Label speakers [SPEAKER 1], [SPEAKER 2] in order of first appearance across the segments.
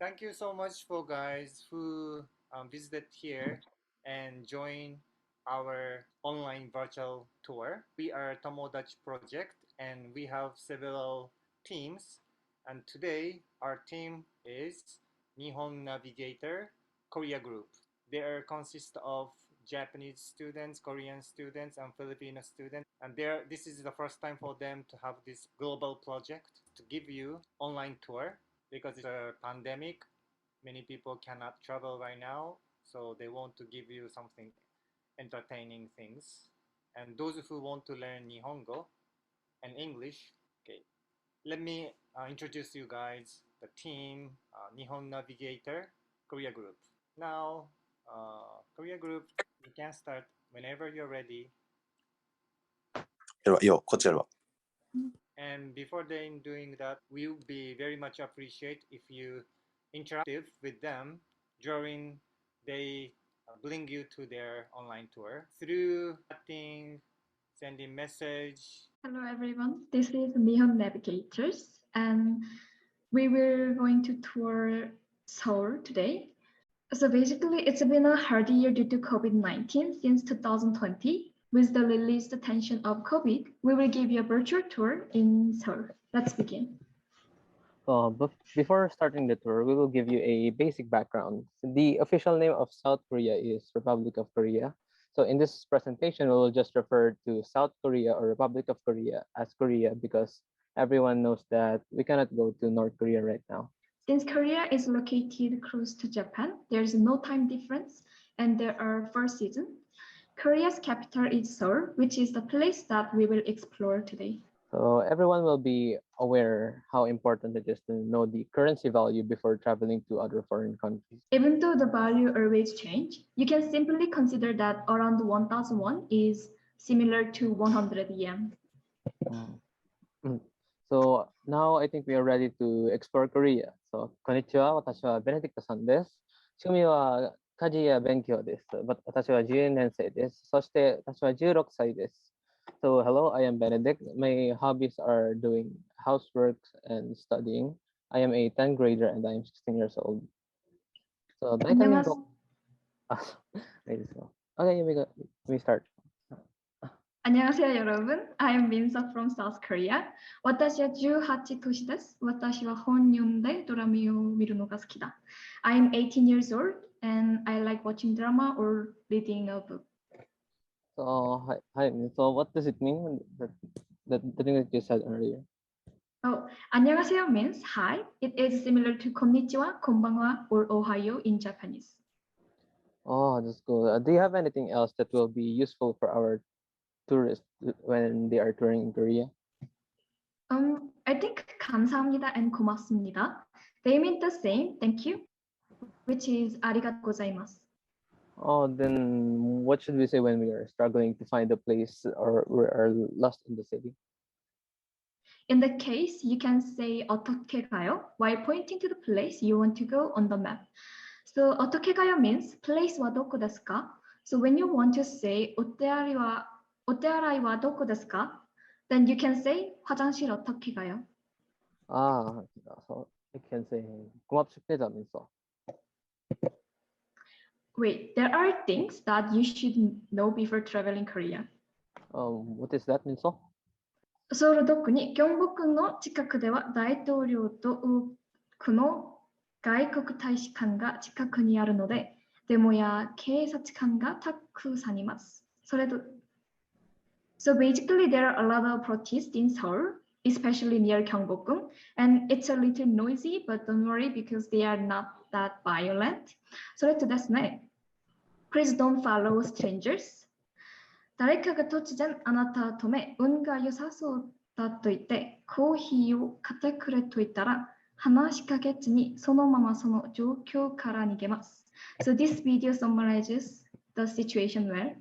[SPEAKER 1] Thank you so much for guys who visited here and join our online virtual tour. We are Tomodachi project and we have several teams. And today our team is Nihon Navigator Korea Group. They are consist of Japanese students, Korean students, and Filipino students. And this is the first time for them to have this global project to give you online tour because it's a pandemic. Many people cannot travel right now, so they want to give you something entertaining things. And those who want to learn Nihongo and English, okay, let me introduce you guys the team Nihon Navigator Korea Group. Now, Korea Group, you can start whenever you're ready.
[SPEAKER 2] こちらは
[SPEAKER 1] And before then doing that, we would be very much appreciate if you interactive with them during they bring you to their online tour through chatting, sending message.
[SPEAKER 3] Hello everyone, this is Nihon Navigators and we were going to tour Seoul today. So basically it's been a hard year due to COVID-19 since 2020. With the released attention of COVID, we will give you a virtual tour in Seoul. Let's begin.
[SPEAKER 4] But before starting the tour, we will give you a basic background. The official name of South Korea is Republic of Korea. So in this presentation, we will just refer to South Korea or Republic of Korea as Korea because everyone knows that we cannot go to North Korea right now.
[SPEAKER 3] Since Korea is located close to Japan, there's no time difference and there are 4 seasons. Korea's capital is Seoul, which is the place that we will explore today.
[SPEAKER 4] So everyone will be aware how important it is to know the currency value before traveling to other foreign countries.
[SPEAKER 3] Even though the value always change, you can simply consider that around 1,001 is similar to 100 yen.
[SPEAKER 4] So now I think we are ready to explore Korea. So こんにちは、私はベネディクトさんです。趣味は家事や勉強です。私は10年生です。そして私は16歳です。So hello, I am Benedict. My hobbies are doing housework and studying. I am a 10th grader and I am 16 years old. So
[SPEAKER 3] 안녕하세요.
[SPEAKER 4] Okay, we start.
[SPEAKER 3] 안녕하세요, 여러분. I am Minsa from South Korea. 私は18歳です。私は本読んでドラマを見るのが好きだ。I am 18 years old and I like watching drama or reading a book.
[SPEAKER 4] So hi. So what does it mean? The thing that you said earlier.
[SPEAKER 3] Oh, 안녕하세요 means hi. It is similar to konnichiwa, konbanwa, or ohayo in Japanese.
[SPEAKER 4] Oh, that's cool. Do you have anything else that will be useful for our tourists when they are touring in Korea?
[SPEAKER 3] I think 감사합니다 and 고맙습니다. They mean the same, thank you, which is arigatou gozaimasu.
[SPEAKER 4] Oh, then what should we say when we are struggling to find a place or we are lost in the city?
[SPEAKER 3] In the case, you can say 어떻게 가요 while pointing to the place you want to go on the map. So 어떻게 가요 means place wa doko desu ka? So when you want to say 오테아라이 wa doko desu ka? Then you can say 화장실 어떻게 가요?
[SPEAKER 4] Ah, so I can say 고맙습니다 means so.
[SPEAKER 3] Wait, there are things that you should know before traveling Korea.
[SPEAKER 4] What is that means so?
[SPEAKER 3] ソウル特に京北の近くでは大統領と多くの外国大使館が近くにあるので、デモや警察官がたくさんいます。So basically there are a lot of protests in Seoul, especially near Gyeongbokgung, and it's a little noisy, but don't worry because they are not that violent. それとですね、Please don't follow strangers. 誰かが突然あなたを止め、運が良さそうだと言って、コーヒーを買ってくれと言ったら、話しかけずにそのままその状況から逃げます。So this video summarizes the situation well.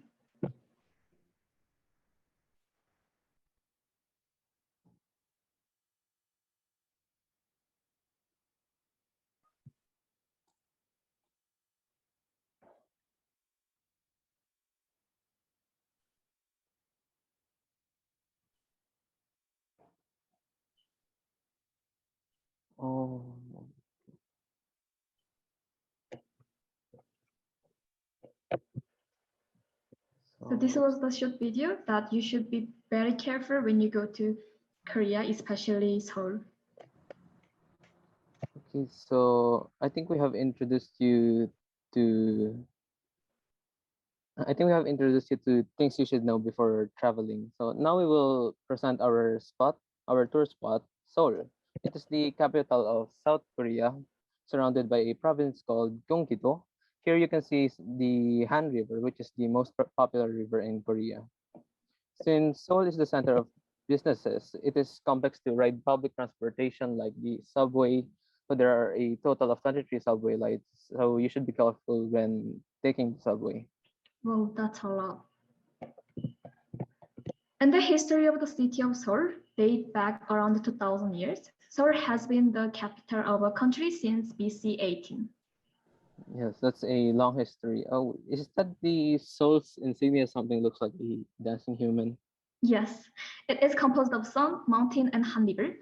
[SPEAKER 4] Oh,
[SPEAKER 3] So this was the short video that you should be very careful when you go to Korea, especially Seoul.
[SPEAKER 4] Okay, so I think we have introduced you to things you should know before traveling. So now we will present our tour spot, Seoul. It is the capital of South Korea, surrounded by a province called Gyeonggi-do. Here you can see the Han River, which is the most popular river in Korea. Since Seoul is the center of businesses, it is complex to ride public transportation like the subway. So there are a total of 23 subway lights. So you should be careful when taking the subway.
[SPEAKER 3] Well, that's a lot. And the history of the city of Seoul dates back around 2000 years. Seoul has been the capital of a country since BC 18.
[SPEAKER 4] Yes, that's a long history. Oh, is that the Seoul's insignia? Something looks like a dancing human.
[SPEAKER 3] Yes, it is composed of sun, mountain, and Han River.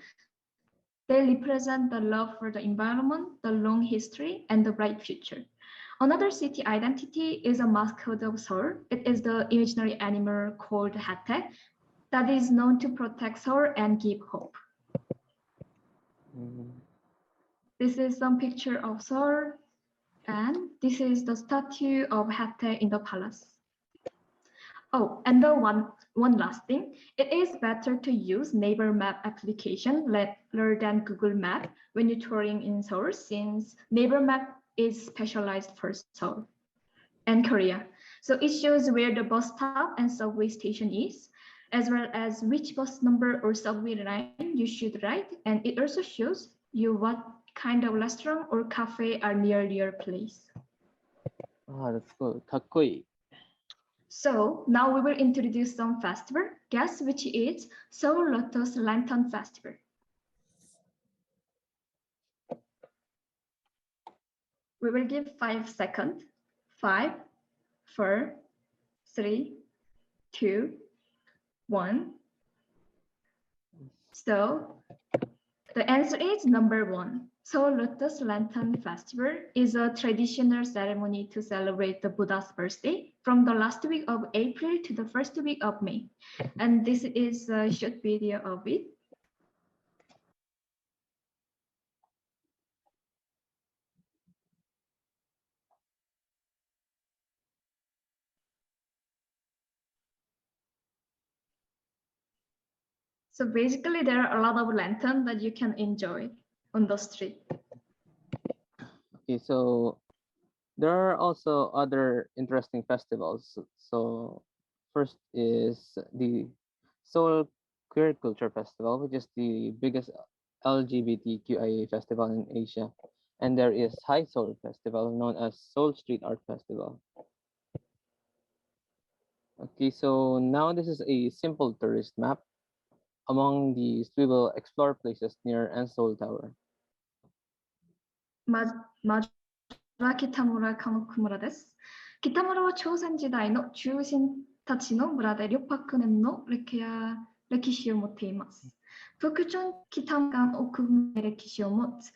[SPEAKER 3] They represent the love for the environment, the long history, and the bright future. Another city identity is a mascot of Seoul. It is the imaginary animal called Hate that is known to protect Seoul and give hope. This is some picture of Seoul, and this is the statue of Hate in the palace. Oh, and the one last thing, it is better to use Naver Map application rather than Google Map when you're touring in Seoul, since Naver Map is specialized for Seoul and Korea. So it shows where the bus stop and subway station is, as well as which bus number or subway line you should ride, and it also shows you what kind of restaurant or cafe are near your place.
[SPEAKER 4] Ah, that's cool. Kakoi.
[SPEAKER 3] So now we will introduce some festival. Guess which is Seoul Lotus Lantern Festival. We will give 5 seconds. 5, 4, 3, 2, 1. So the answer is number 1. Seoul Lotus Lantern Festival is a traditional ceremony to celebrate the Buddha's birthday from the last week of April to the first week of May. And this is a short video of it. So basically, there are a lot of lanterns that you can enjoy on the street.
[SPEAKER 4] Okay, so there are also other interesting festivals. So first is the Seoul Queer Culture Festival, which is the biggest LGBTQIA festival in Asia. And there is High Seoul Festival, known as Seoul Street Art Festival. Okay, so now this is a simple tourist map. Among these, we will explore places near Seoul Tower.
[SPEAKER 3] 北村北村です。北村は朝鮮時代の中心たちの村で600年の歴史を持っています。北朝北村奥の歴史を持つ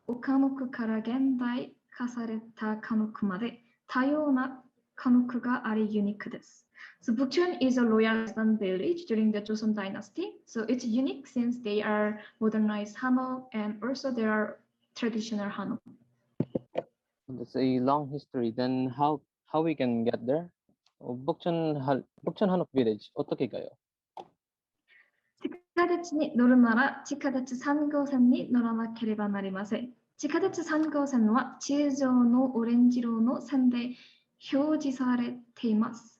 [SPEAKER 3] 岡の区から現代化された鹿の区まで多様な鹿の区がありユニークです。So Bukchon is a royal resident village during the Joseon dynasty. So it's unique since they are modernized Hanok and also there are traditional Hanok.
[SPEAKER 4] That's a long history. Then how we can get there? Bukchon Hanok Village. 어떻게 가요?
[SPEAKER 3] 地下鉄に乗るなら地下鉄3号線に乗らなければなりません。地下鉄3号線は地図上のオレンジ色の線で表示されています。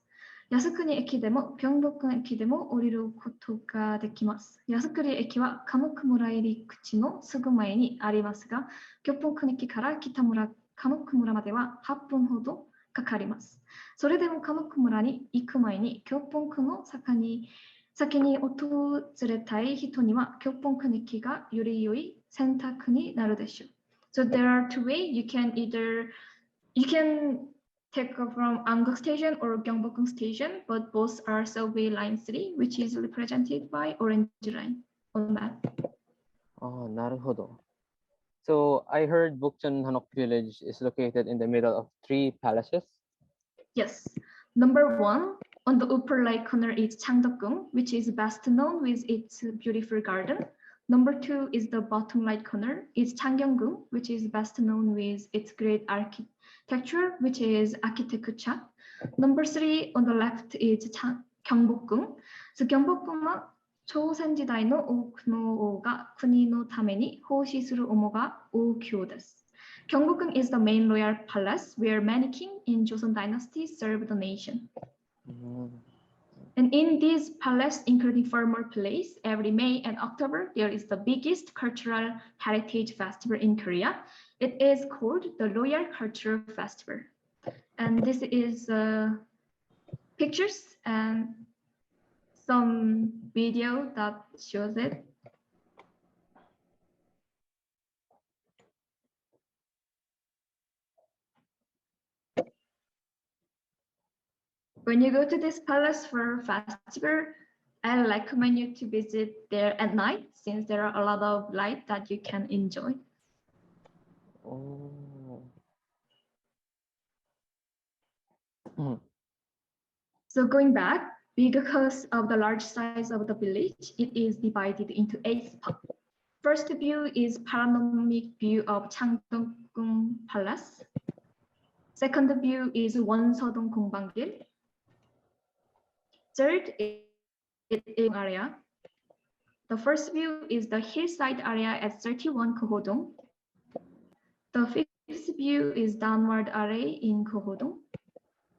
[SPEAKER 3] 靖国駅でも平北駅でも降りることができます。靖国駅は鹿野区村入り口のすぐ前にありますが、京北駅から北村鹿野区村までは8分ほどかかります。それでも鹿野区村に行く前に京北の先に訪れたい人には京北駅がより良い選択になるでしょう。So there are two ways. You can take from Angok Station or Gyeongbokgung Station, but both are subway line 3, which is represented by orange line on map.
[SPEAKER 4] Oh, なるほど. So I heard Bukchon Hanok Village is located in the middle of 3 palaces.
[SPEAKER 3] Yes, Number 1, on the upper right corner is Changdeokgung, which is best known with its beautiful garden. Number 2 is the bottom right corner is Changgyeonggung, which is best known with its great architecture, which is Architecture. Number 3 on the left is Gyeongbokgung. So Gyeongbokgung 초산지다이の多くの王が国のために奉仕する思が大きです。Gyeongbokgung is the main royal palace where many kings in Joseon dynasty served the nation. And in this palace, including former place, every May and October, there is the biggest cultural heritage festival in Korea. It is called the Royal Cultural Festival. And this is pictures and some video that shows it. When you go to this palace for festival, I recommend you to visit there at night since there are a lot of light that you can enjoy.
[SPEAKER 4] Oh.
[SPEAKER 3] So going back, because of the large size of the village, it is divided into 8 spots. First view is panoramic view of Changdeokgung Palace. Second view is Wonseodong Gongbangil. Third is area. The first view is the hillside area at 31 Kohodong. The fifth view is downward array in Kohodong.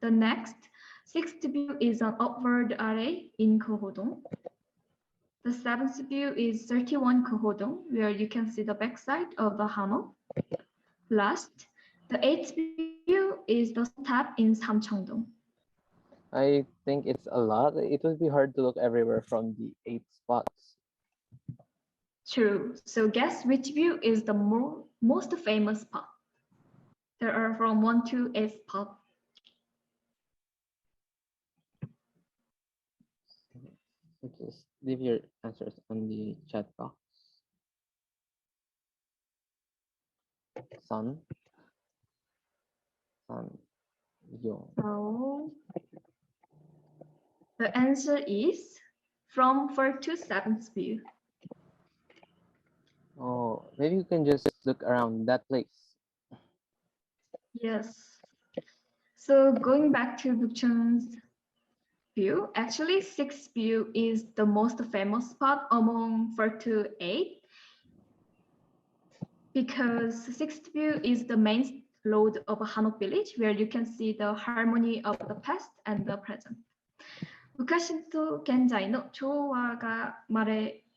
[SPEAKER 3] The next, sixth view is an upward array in Kohodong. The seventh view is 31 Kohodong, where you can see the backside of the Hanok. Last, the eighth view is the top in Samcheongdong.
[SPEAKER 4] I think it's a lot. It would be hard to look everywhere from the 8 spots.
[SPEAKER 3] True. So guess which view is the most famous spot? There are from 1 to 8 spots.
[SPEAKER 4] So just leave your answers on the chat box. Sun. Yo.
[SPEAKER 3] So the answer is from 4 to 7th view.
[SPEAKER 4] Oh, maybe you can just look around that place.
[SPEAKER 3] Yes. So going back to Bukchon's view, actually 6th view is the most famous spot among 4 to 8 because 6th view is the main road of Hanok village where you can see the harmony of the past and the present. 昔と現在の調和が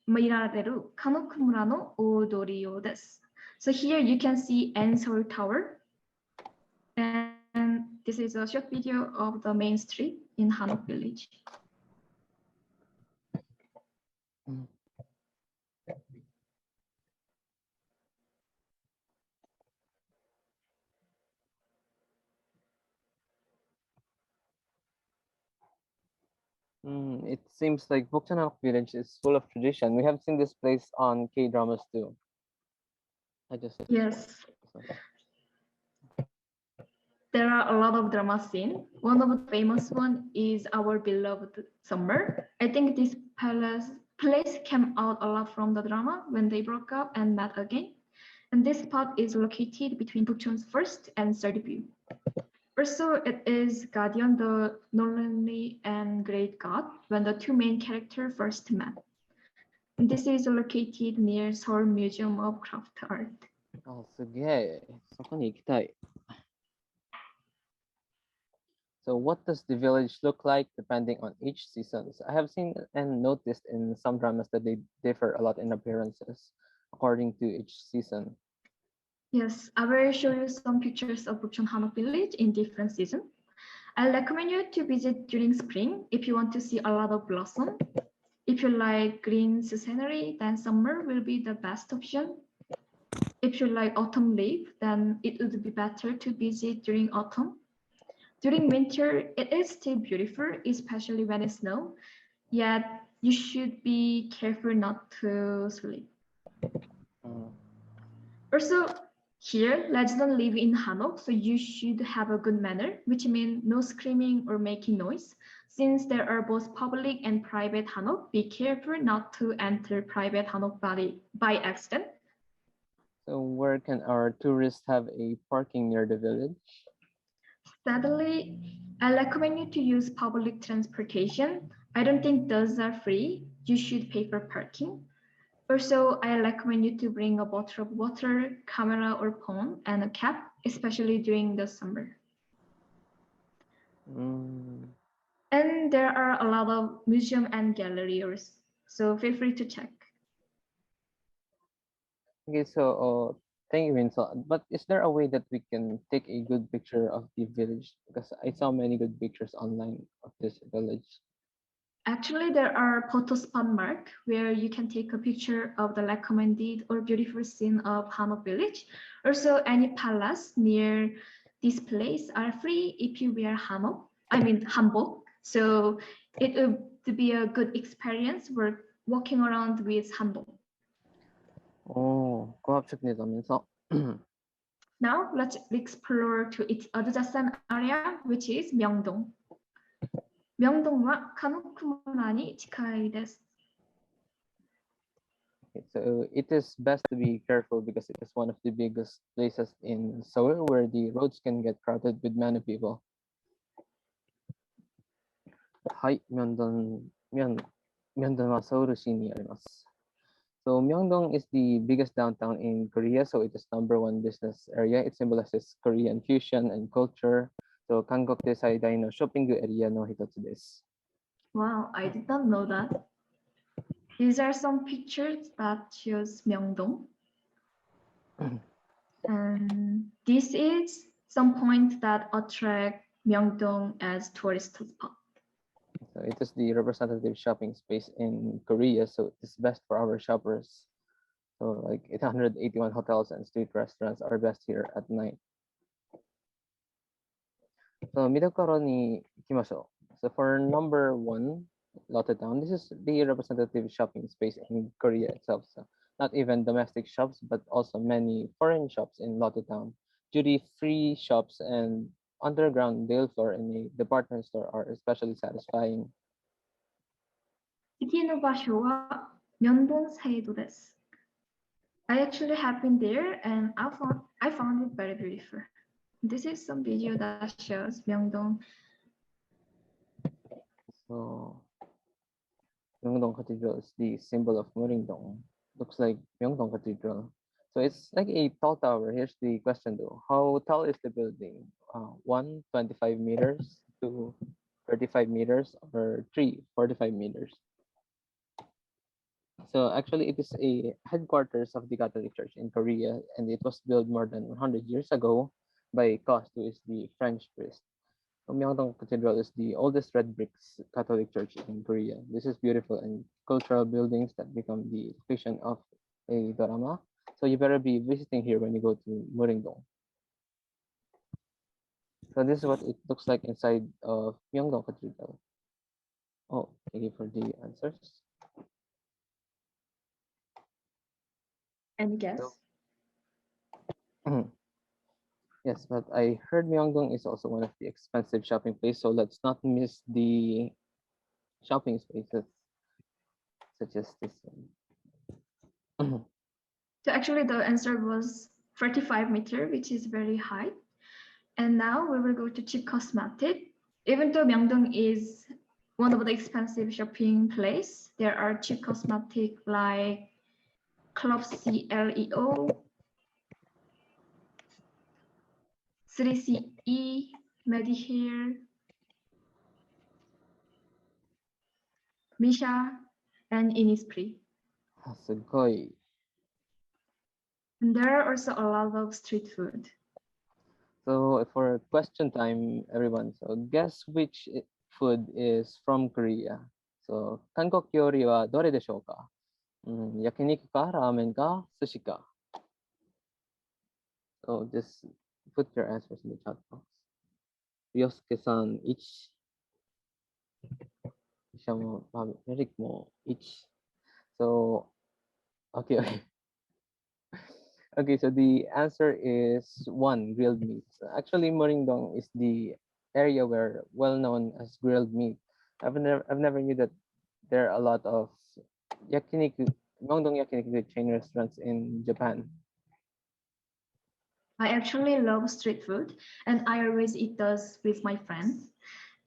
[SPEAKER 3] 見られるカノク村の大通り用です。So here you can see Ansol Tower. And this is a short video of the main street in Hanok village.
[SPEAKER 4] It seems like Bukchon village is full of tradition. We have seen this place on K-dramas too.
[SPEAKER 3] Yes. There are a lot of drama scenes. One of the famous one is Our Beloved Summer. I think this place came out a lot from the drama when they broke up and met again. And this spot is located between Bukchon's first and third view. Also, it is Guardian, the lonely and great god, when the two main characters first met. And this is located near Seoul Museum of Craft Art.
[SPEAKER 4] Oh, すげえ。そこに行きたい。So what does the village look like depending on each season? I have seen and noticed in some dramas that they differ a lot in appearances according to each season.
[SPEAKER 3] Yes, I will show you some pictures of Bukchon Hanok village in different seasons. I recommend you to visit during spring if you want to see a lot of blossom. If you like green scenery, then summer will be the best option. If you like autumn leaf, then it would be better to visit during autumn. During winter, it is still beautiful, especially when it snows. Yet you should be careful not to sleep. Also, Here, let's don't live in Hanok, so you should have a good manner, which means no screaming or making noise. Since there are both public and private Hanok, be careful not to enter private Hanok by accident.
[SPEAKER 4] So where can our tourists have a parking near the village?
[SPEAKER 3] Sadly, I recommend you to use public transportation. I don't think those are free. You should pay for parking. Also, I recommend you to bring a bottle of water, camera or phone, and a cap, especially during the summer. And there are a lot of museum and galleries, so feel free to check.
[SPEAKER 4] Okay, so thank you, Vincent. But is there a way that we can take a good picture of the village? Because I saw many good pictures online of this village.
[SPEAKER 3] Actually, there are photo spot mark where you can take a picture of the recommended or beautiful scene of Hanok village. Also, any palace near this place are free if you wear hanbok. So it would be a good experience walking around with hanbok.
[SPEAKER 4] 고합축니다, Vincent.
[SPEAKER 3] Now let's explore to its adjacent area, which is Myeongdong. 명동와 가노쿠모라니 치카이 desu.
[SPEAKER 4] So it is best to be careful because it is one of the biggest places in Seoul where the roads can get crowded with many people. はい、ミョンドンはソウル市にあります。So Myeongdong is the biggest downtown in Korea, so it is #1 business area. It symbolizes Korean fusion and culture. So Kangok de Saidai no shopping area no hitotsu desu.
[SPEAKER 3] Wow, I did not know that. These are some pictures that shows Myeongdong. And this is some point that attract Myeongdong as tourist spot.
[SPEAKER 4] So it is the representative shopping space in Korea, so it is best for our shoppers. So like 881 hotels and street restaurants are best here at night. So 見どころに行きましょう. So for #1, Lotte Town, this is the representative shopping space in Korea itself. So not even domestic shops, but also many foreign shops in Lotte Town. Duty-free shops and underground deal floor in a department store are especially satisfying.
[SPEAKER 3] 次の場所は 명동 사이도です. I actually have been there and I found it very beautiful. This is some video that shows Myeongdong.
[SPEAKER 4] So Myeongdong Cathedral is the symbol of Muringdong. Looks like Myeongdong Cathedral. So it's like a tall tower. Here's the question though. How tall is the building? 1, 25 meters, 2, 35 meters, or 3, 45 meters? So actually it is a headquarters of the Catholic Church in Korea, and it was built more than 100 years ago by Cost, who is the French priest. Myeongdong Cathedral is the oldest red bricks Catholic church in Korea. This is beautiful and cultural buildings that become the location of a drama. So you better be visiting here when you go to Muringdong. So this is what it looks like inside of Myeongdong Cathedral. Oh, thank you for the answers.
[SPEAKER 3] Any guess?
[SPEAKER 4] Yes, but I heard Myeongdong is also one of the expensive shopping places, so let's not miss the shopping spaces such as this one.
[SPEAKER 3] So actually the answer was 45 meter, which is very high. And now we will go to cheap cosmetic. Even though Myeongdong is one of the expensive shopping place, there are cheap cosmetic like Club CLEO, 3CE, Medihair, Misha, and Innisfree.
[SPEAKER 4] すごい
[SPEAKER 3] And there are also a lot of street food.
[SPEAKER 4] So for question time, everyone. So guess which food is from Korea. So 韓国料理はどれでしょうか？焼肉か、ラーメンか、寿司か。So just put your answers in the chat box. Ryosuke-san 1. しかも、メリックも1. So, okay. Okay, so the answer is one, grilled meat. Actually, Moringdong is the area where well known as grilled meat. I've never knew that there are a lot of yakiniku, Myeongdong yakiniku chain restaurants in Japan.
[SPEAKER 3] I actually love street food, and I always eat those with my friends.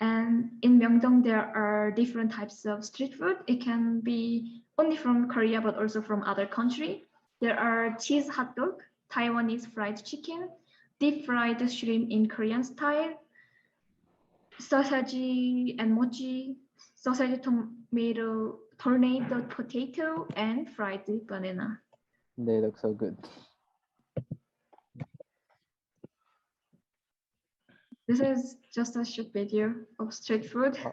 [SPEAKER 3] And in Myeongdong, there are different types of street food. It can be only from Korea, but also from other country. There are cheese hot dog, Taiwanese fried chicken, deep fried shrimp in Korean style, sausage and mochi, sausage tomato, tornado potato, and fried banana.
[SPEAKER 4] They look so good.
[SPEAKER 3] This is just a short video of street food.
[SPEAKER 4] Oh.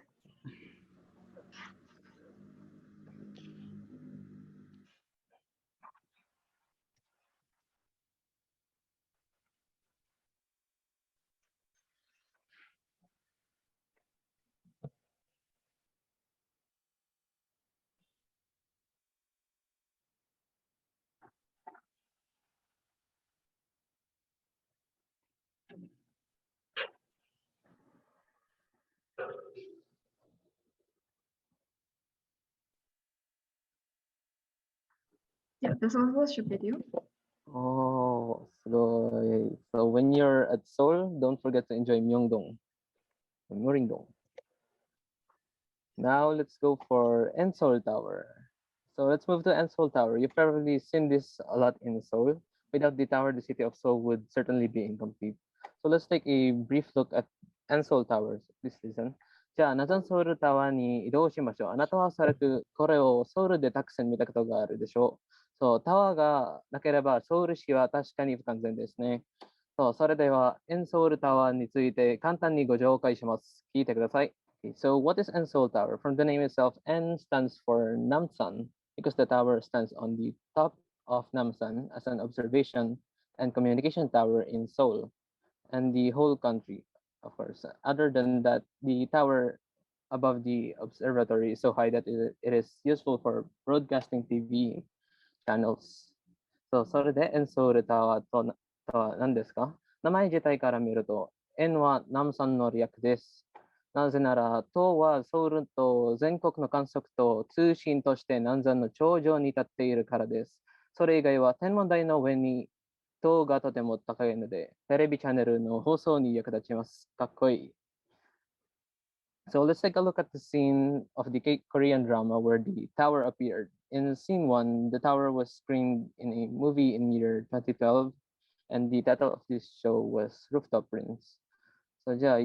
[SPEAKER 3] Yeah, this was a short video.
[SPEAKER 4] Oh, so when you're at Seoul, don't forget to enjoy Myeongdong, Moringdong. Now let's go for Ensol Tower. So let's move to Ensol Tower. You've probably seen this a lot in Seoul. Without the tower, the city of Seoul would certainly be incomplete. So let's take a brief look at Ensol Towers. Please listen. じゃあ、ナザンソウルタワーに移動しましょう。あなたはおそらくこれをソウルでたくさん見たことがあるでしょう。そう、タワーがなければソウル市は確かに不完全ですね。そう、それではエンソウルタワーについて簡単にご紹介します。聞いてください。Okay, so what is Ensol Tower? From the name itself, N stands for Namsan because the tower stands on the top of Namsan as an observation and communication tower in Seoul and the whole country, of course. Other than that, the tower above the observatory is so high that it is useful for broadcasting TV channels. So, それで、エンソールタワーとは何ですか？名前自体から見ると、円は南山の略です。なぜなら、塔はソウルと全国の観測と通信として南山の頂上に立っているからです。それ以外は天文台の上に塔がとても高いので、テレビチャンネルの放送に役立ちます。かっこいい。So let's take a look at the scene of the Korean drama where the tower appeared. In scene one, the tower was screened in a movie in year 2012, and the title of this show was Rooftop Prince. So じゃあ、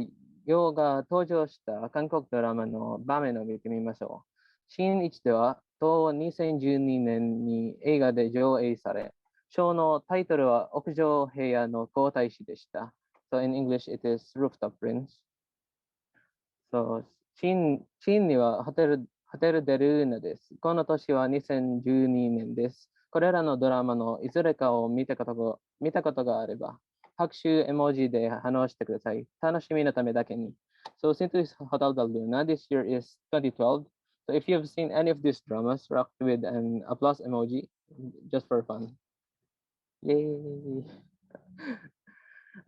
[SPEAKER 4] ヨウが登場した韓国ドラマの場面を見てみましょう。シーン1では、と2012年に映画で上映され、ショーのタイトルは屋上部屋の皇太子でした。So in English, it is Rooftop Prince. そう、チンにはホテルデルーナです。この年は2012年です。これらのドラマのいずれかを見たことがあれば、拍手絵文字で反応してください。楽しみのためだけに。So since it's Hotel del Luna, this year is 2012. So if you've seen any of these dramas, rock with an applause emoji just for fun. Yay!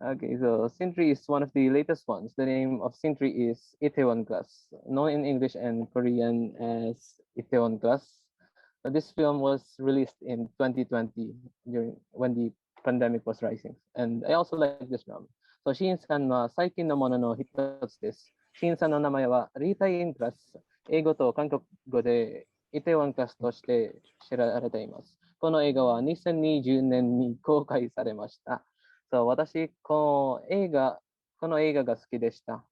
[SPEAKER 4] Okay, so Sintry is one of the latest ones. The name of Sintry is Itaewon Class, known in English and Korean as Itaewon Class. So this film was released in 2020 during when the pandemic was rising. And I also like this drama. So シンさんは最近のものの一つです。シンさんの名前はリータインクラス、英語と韓国語でイテウォンクラスとして知られています。この映画は2020年に公開されました。そう、私、この映画が好きでした。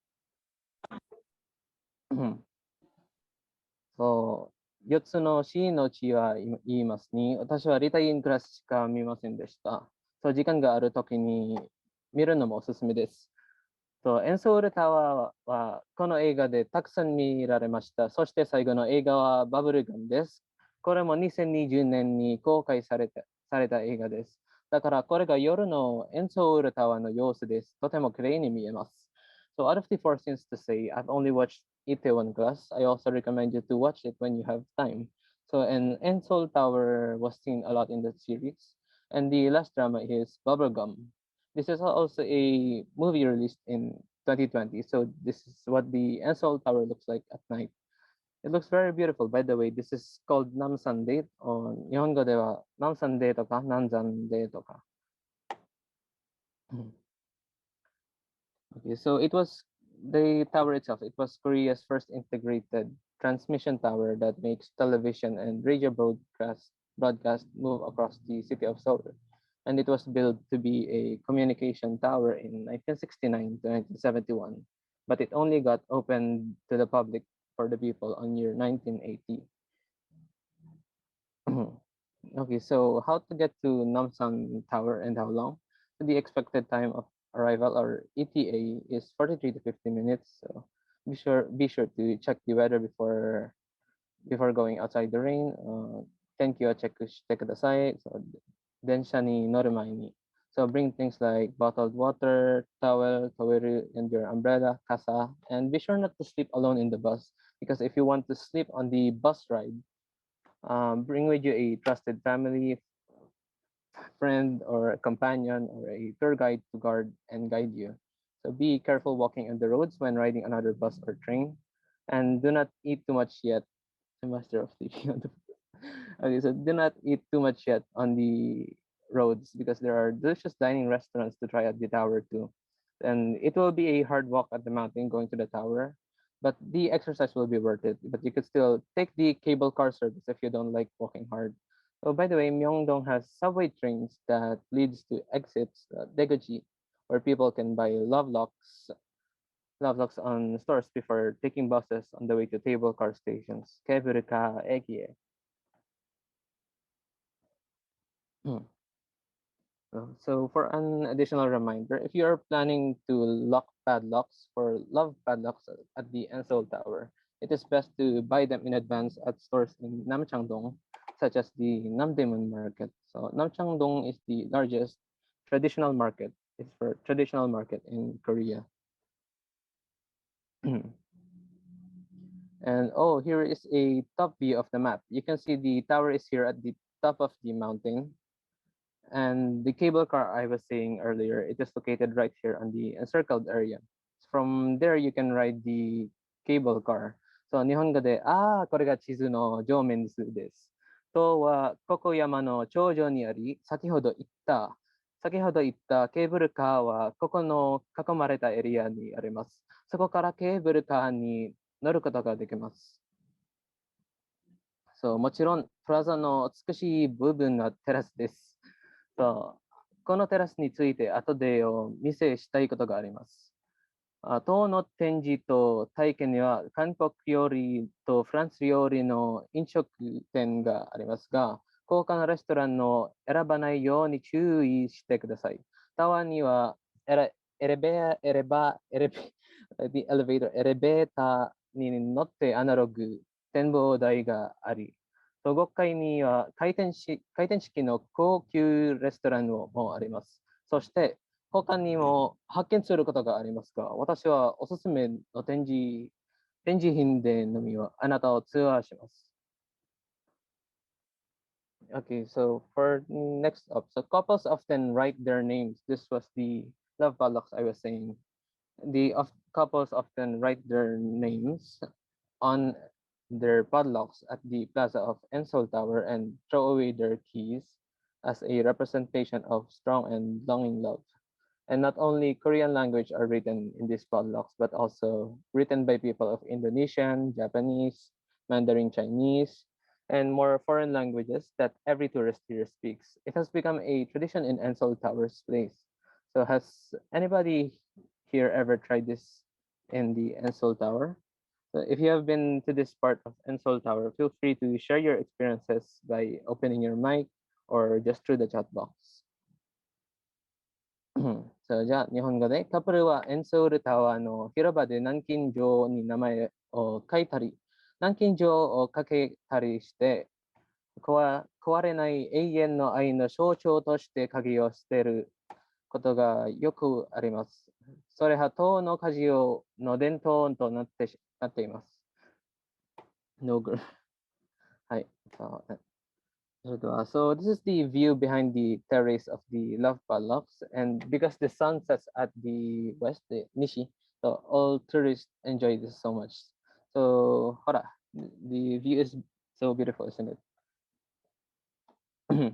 [SPEAKER 4] そう、4つの C のうちは言いますに、私はリタインクラスしか見ませんでした。そう、時間があるときに見るのもおすすめです。エンソールタワーはこの映画でたくさん見られました。そして最後の映画はバブルガンです。これも2020年に公開された映画です。だからこれが夜のエンソールタワーの様子です。とても綺麗に見えます。So out of the four scenes to say, I've only watched Itaewon Class. I also recommend you to watch it when you have time. So an Ensol Tower was seen a lot in the series. And the last drama is Bubblegum. This is also a movie released in 2020. So this is what the Ensol Tower looks like at night. It looks very beautiful. By the way, this is called Namsande. On 日本語では Namsande とか Nanzande とか。Okay, so it was the tower itself. It was Korea's first integrated transmission tower that makes television and radio broadcast move across the city of Seoul. And it was built to be a communication tower in 1969 to 1971, but it only got opened to the public for the people on year 1980. Okay, so how to get to Namsan Tower and how long? The expected time of arrival or ETA is 43 to 50 minutes. So be sure to check the weather before going outside the rain. 天気をチェックしてください. So 電車に乗る前に. So bring things like bottled water, towel, and your umbrella, kasa. And be sure not to sleep alone in the bus, because if you want to sleep on the bus ride, bring with you a trusted family, friend, or a companion, or a tour guide to guard and guide you. So be careful walking on the roads when riding another bus or train, and do not eat too much yet. The master of sleeping on the Okay, so do not eat too much yet on the roads, because there are delicious dining restaurants to try at the tower too. And it will be a hard walk at the mountain going to the tower, but the exercise will be worth it. But you could still take the cable car service if you don't like walking hard. Oh, by the way, Myeongdong has subway trains that leads to exits, Daeguji, where people can buy love locks on stores before taking buses on the way to cable car stations. Keburuka Ekie. So for an additional reminder, if you are planning to lock padlocks for love padlocks at the Ensol Tower, it is best to buy them in advance at stores in Namchangdong, such as the Namdaemun Market. So Namchangdong is the largest traditional market. It's for traditional market in Korea. And oh, here is a top view of the map. You can see the tower is here at the top of the mountain. And the cable car I was saying earlier, it is located right here on the encircled area. From there, you can ride the cable car. So 日本語で、これが地図の上面図です。とは、ここ山の頂上にあり、先ほど言ったケーブルカーは、ここの囲まれたエリアにあります。そこからケーブルカーに乗ることができます。そう、もちろん、プラザの美しい部分はテラスです。そう、このテラスについて後でお見せしたいことがあります。当の展示と体験には韓国料理とフランス料理の飲食店がありますが、高価なレストランの選ばないように注意してください。タワーにはエレベーターに乗ってアナログ展望台があり、5階には回転式の高級レストランもあります。そして他にも発見することがありますが、私はおすすめの展示品でのみはあなたをツアーします。Okay, so for next up, so couples often write their names. This was the love padlocks I was saying. Couples often write their names on their padlocks at the plaza of Ensol Tower and throw away their keys as a representation of strong and longing love. And not only Korean language are written in these padlocks, but also written by people of Indonesian, Japanese, Mandarin Chinese, and more foreign languages that every tourist here speaks. It has become a tradition in Ensol Tower's place. So has anybody here ever tried this in the Ensol Tower? So if you have been to this part of Ensol Tower, feel free to share your experiences by opening your mic or just through the chat box. So じゃあ日本語でカップルはエンソールタワーの広場で南京錠に名前を書いたり、南京錠をかけたりして壊れない永遠の愛の象徴として鍵を捨てることがよくあります。それは塔の火事の伝統となっています。はい。So this is the view behind the terrace of the Love Padlocks, and because the sun sets at the west, the Nishi, so all tourists enjoy this so much. So, hora, the view is so beautiful, isn't it?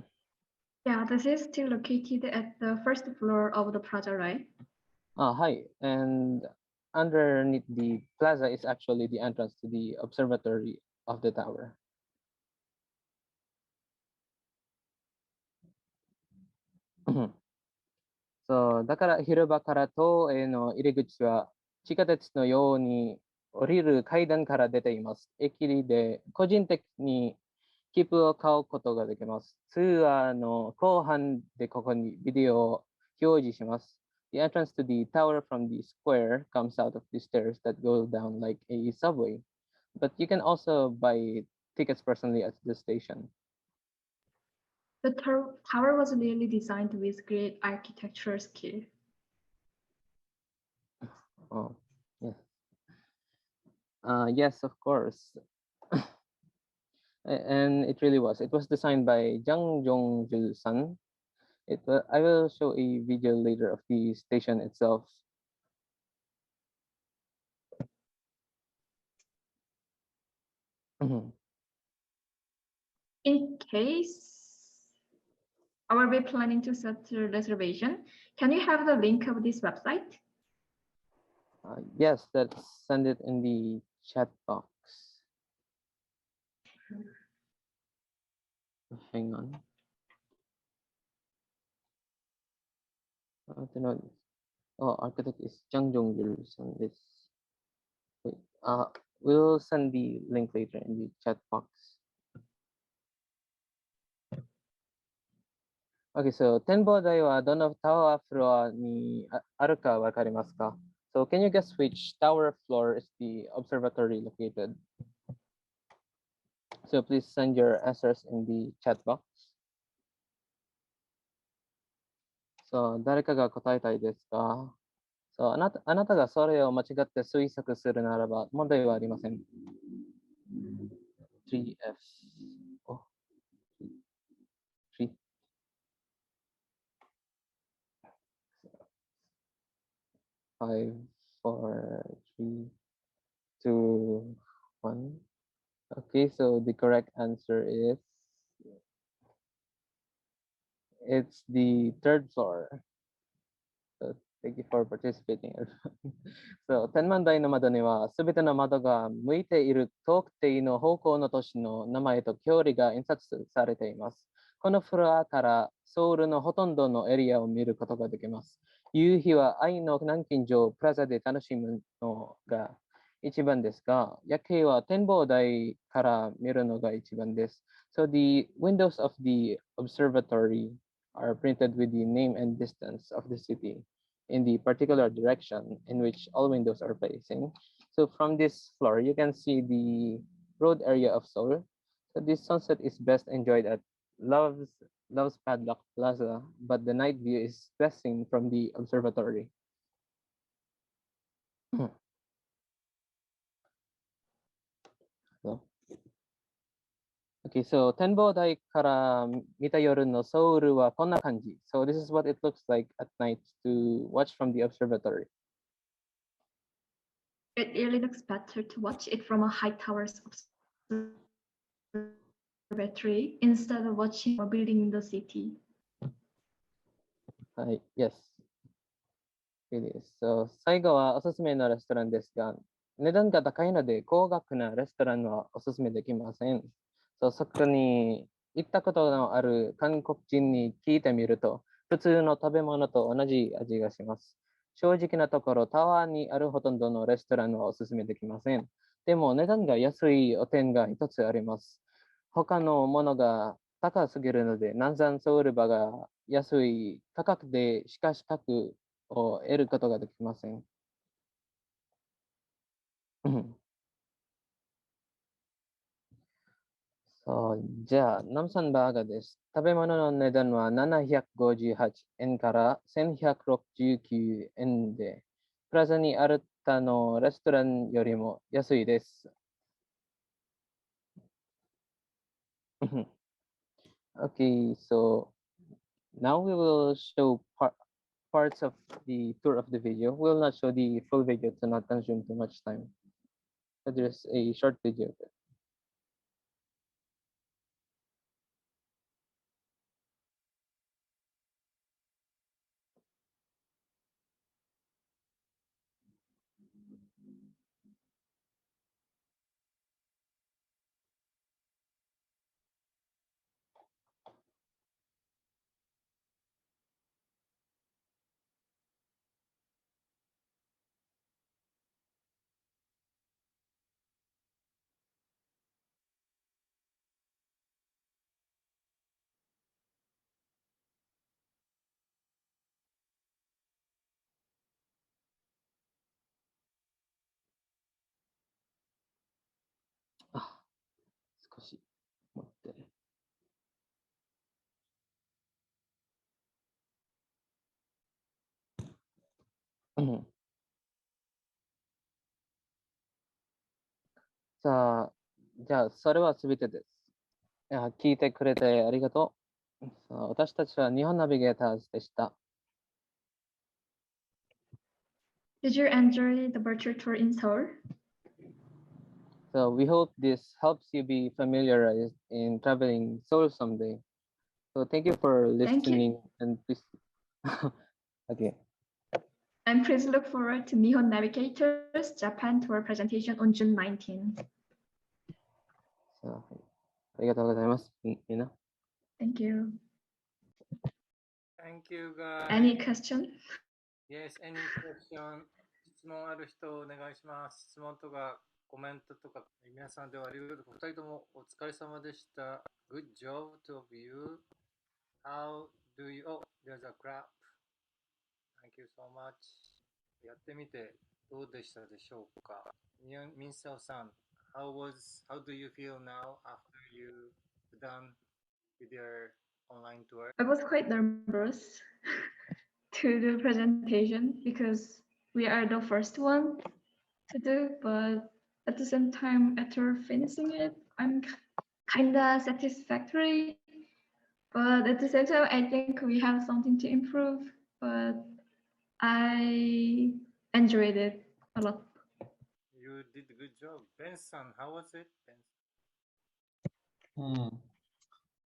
[SPEAKER 3] Yeah, this is still located at the first floor of the plaza, right?
[SPEAKER 4] Hi, and underneath the plaza is actually the entrance to the observatory of the tower. そうだから広場から塔への入り口は地下鉄のように降りる階段から出ています。駅で個人的に切符を買うことができます。ツアーの後半でここにビデオを表示します。The entrance to the tower from the square comes out of the stairs that go down like a subway. But you can also buy tickets personally at the station.
[SPEAKER 3] The tower was really designed with great architectural skill.
[SPEAKER 4] Oh, yes. Yes, of course. And it really was. It was designed by Jang Jong-jul-san. I will show a video later of the station itself.
[SPEAKER 3] In case I will be planning to set a reservation, can you have the link of this website?
[SPEAKER 4] Yes, let's send it in the chat box. Hang on. Oh, architect is Jang Jong-jul-san. This. Wait, we'll send the link later in the chat box. Okay, so 展望台はどのタワーフロアにあるかわかりますか? So can you guess which tower floor is the observatory located? So please send your answers in the chat box. So 誰かが答えたいですか? So あなたがそれを間違って推測するならば問題はありません。3F. Oh, 3. 5, 4, 3, 2, 1. Okay, so the correct answer is it's the third floor. So thank you for participating. So 天文台の窓にはすべての窓が向いている特定の方向の都市の名前と距離が印刷されています。このフロアからソウルのほとんどのエリアを見ることができます。夕日は愛の南京城プラザで楽しむのが一番ですが、夜景は展望台から見るのが一番です。So the windows of the observatory are printed with the name and distance of the city in the particular direction in which all windows are facing. So from this floor, you can see the road area of Seoul. So this sunset is best enjoyed at Love's Padlock Plaza, but the night view is best seen from the observatory. So, okay, so 展望台から見た夜のソウルはこんな感じ. So this is what it looks like at night to watch from the observatory.
[SPEAKER 3] It really looks better to watch it from a high tower's observatory instead of watching a building in the city.
[SPEAKER 4] Yes. So 最後はおすすめのレストランですが、値段が高いので高額なレストランはおすすめできません。そこに行ったことのある韓国人に聞いてみると、普通の食べ物と同じ味がします。正直なところ、タワーにあるほとんどのレストランはおすすめできません。でも値段が安いお店が一つあります。他のものが高すぎるので、南山ソウルバが安い価格でしか資格を得ることができません。そう、じゃあ、ナムさんバーガーです。食べ物の値段は758円から1169円で、プラザにある他のレストランよりも安いです。Okay, so now we will show parts of the tour of the video. We will not show the full video to not consume too much time. So there's a short video of it. Ah, 少し待って。うん。さあ、じゃあ、それはすべてです。いや、聞いてくれてありがとう。さあ、私たちは日本ナビゲーターズでした。
[SPEAKER 3] Did you enjoy the virtual tour in Seoul?
[SPEAKER 4] So we hope this helps you be familiarized in traveling Seoul someday. So thank you for
[SPEAKER 3] Thank you.
[SPEAKER 4] listening and please okay.
[SPEAKER 3] And please look forward to Nihon Navigator's Japan tour presentation on June 19.
[SPEAKER 4] さあ、はい、ありがとうございます。みんな。
[SPEAKER 3] Thank you.
[SPEAKER 1] Thank you, guys.
[SPEAKER 3] Any question?
[SPEAKER 1] Yes, any question? 質問ある人お願いします。質問とかコメントとか皆さんではありがとう。お二人ともお疲れ様でした。Good job to of you. How do you? Oh, there's a clap. Thank you so much. やってみてどうでしたでしょうか。ミンサオさん、how do you feel now after you done with your online tour?
[SPEAKER 3] I was quite nervous to do presentation because we are the first one to do, but at the same time, after finishing it, I'm kinda satisfactory. But at the same time, I think we have something to improve. But I enjoyed it a lot.
[SPEAKER 1] You did a good job. Ben-san, how was it?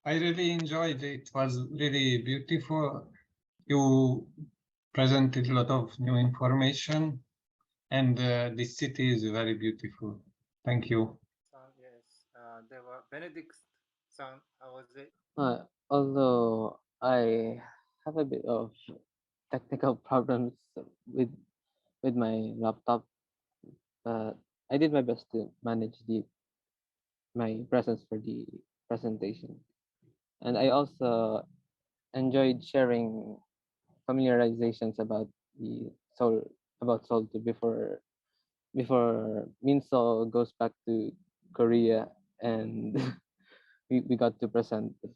[SPEAKER 2] I really enjoyed it. It was really beautiful. You presented a lot of new information, and this city is very beautiful. Thank you.
[SPEAKER 1] Yes, there were Benedict-san, how was it?
[SPEAKER 4] Although I have a bit of technical problems with with my laptop, but I did my best to manage my presence for the presentation. And I also enjoyed sharing familiarizations about the Seoul Seoul before Minso goes back to Korea and we got to present this.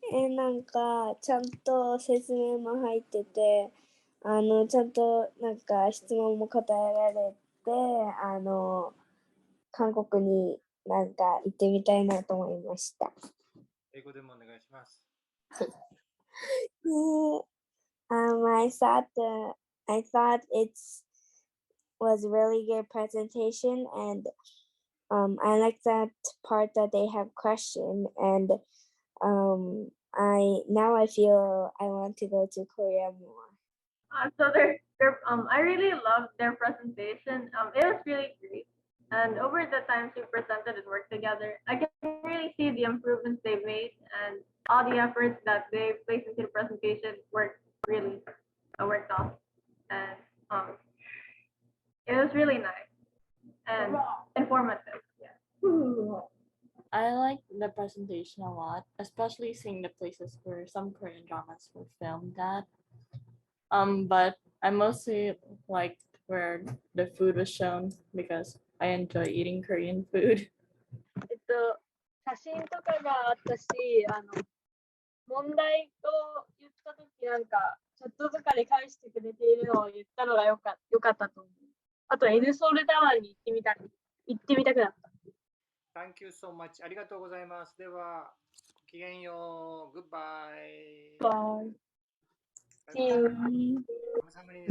[SPEAKER 5] なんかちゃんと説明も入ってて、ちゃんとなんか質問も答えられて、韓国になんか行ってみたいなと思いました。
[SPEAKER 1] 英語でもお願いします。
[SPEAKER 5] I thought it was really good presentation, and I like that part that they have question, and I feel I want to go to Korea more.
[SPEAKER 6] So I really loved their presentation. It was really great. And over the times we presented and worked together, I can really see the improvements they've made and all the efforts that they placed into the presentation worked off. And it was really nice and informative. Yeah.
[SPEAKER 7] I like the presentation a lot, especially seeing the places where some Korean dramas were filmed at. But I mostly liked where the food was shown because I enjoy eating Korean food.
[SPEAKER 8] 写真とかがあったし、問題を言ったときなんか、チャットとかで返してくれているのを言ったのがよかったと思う。あと、N ソウルタワーに行ってみたくなった。
[SPEAKER 1] Thank you so much. ありがとうございます。では、 기겐요. Goodbye.
[SPEAKER 8] Bye.
[SPEAKER 1] Bye
[SPEAKER 8] See you.
[SPEAKER 1] bye. 감사합니다.